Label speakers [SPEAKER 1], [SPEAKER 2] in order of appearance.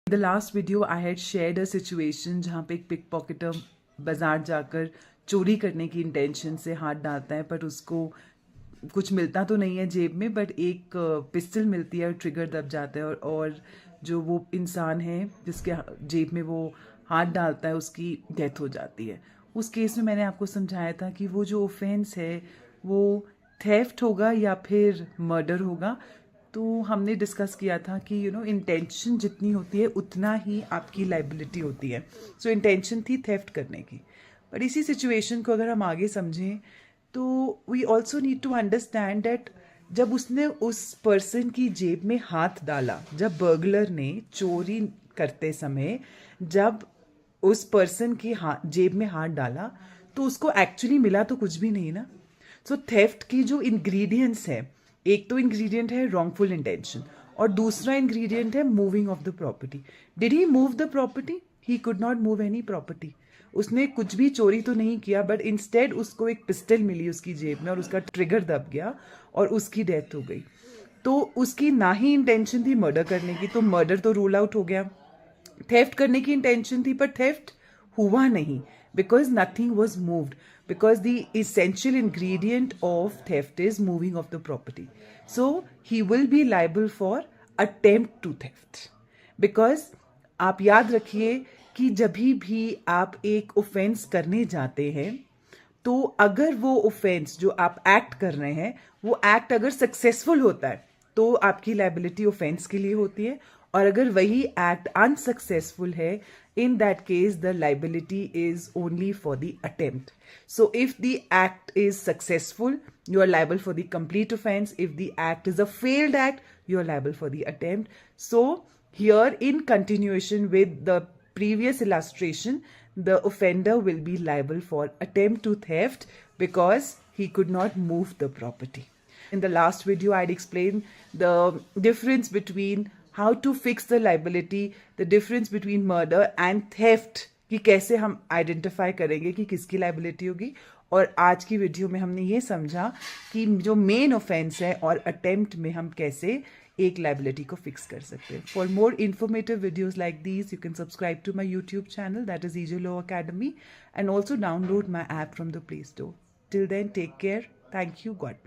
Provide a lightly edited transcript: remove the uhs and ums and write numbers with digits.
[SPEAKER 1] The last video I had shared a situation जहाँ पे एक पिक पॉकेटर बाजार जाकर चोरी करने की इंटेंशन से हाथ डालता है, पर उसको कुछ मिलता तो नहीं है जेब में, बट एक पिस्टल मिलती है और ट्रिगर दब जाता है और जो वो इंसान है जिसके जेब में वो हाथ डालता है उसकी डेथ हो जाती है। उस केस में मैंने आपको समझाया था कि वो जो ऑफेंस है वो थेफ्ट होगा या फिर मर्डर होगा। तो हमने डिस्कस किया था कि इंटेंशन जितनी होती है उतना ही आपकी लाइबिलिटी होती है। सो इंटेंशन थी थेफ्ट करने की, पर इसी सिचुएशन को अगर हम आगे समझें तो we also need to understand that जब उसने उस पर्सन की जेब में हाथ डाला, जब बर्गलर ने चोरी करते समय जब उस पर्सन की जेब में हाथ डाला तो उसको एक्चुअली मिला तो कुछ भी नहीं ना। सो थेफ्ट की जो इंग्रेडिएंट्स है, एक तो इंग्रेडिएंट है रॉन्गफुल इंटेंशन और दूसरा इंग्रेडिएंट है moving of the property. Did he move the property? He could not move any property. उसने कुछ भी चोरी तो नहीं किया, बट इंस्टेड उसको एक पिस्टल मिली उसकी जेब में और उसका ट्रिगर दब गया और उसकी डेथ हो गई। तो उसकी ना ही इंटेंशन थी मर्डर करने की, तो मर्डर तो रूल आउट हो गया। थेफ्ट करने की इंटेंशन थी पर थेफ्ट हुआ नहीं, because nothing was moved, because the essential ingredient of theft is moving of the property. So he will be liable for attempt to theft. Because आप याद रखिए कि जब भी आप एक ऑफेंस करने जाते हैं तो अगर वो ऑफेंस जो आप एक्ट कर रहे हैं वो एक्ट अगर सक्सेसफुल होता है तो आपकी लाइबिलिटी ऑफेंस के लिए होती है, और अगर वही एक्ट अनसक्सेसफुल है, in that case the liability is only for the attempt. So if the act is successful, you are liable for the complete offense. If the act is a failed act, you are liable for the attempt. So here, in continuation with the previous illustration, the offender will be liable for attempt to theft because he could not move the property. In the last video, I had explained the difference between how to fix the liability, the difference between murder and theft, कि कैसे हम identify करेंगे कि किसकी liability होगी। और आज की वीडियो में हमने ये समझा कि जो मेन ऑफेंस है और अटेम्प्ट में हम कैसे एक लाइबिलिटी को फिक्स कर सकते हैं। For more informative videos like these you can subscribe to my YouTube channel, that is EJ Law Academy, and also download my app from the Play Store. Till then, take care. Thank you. God bless.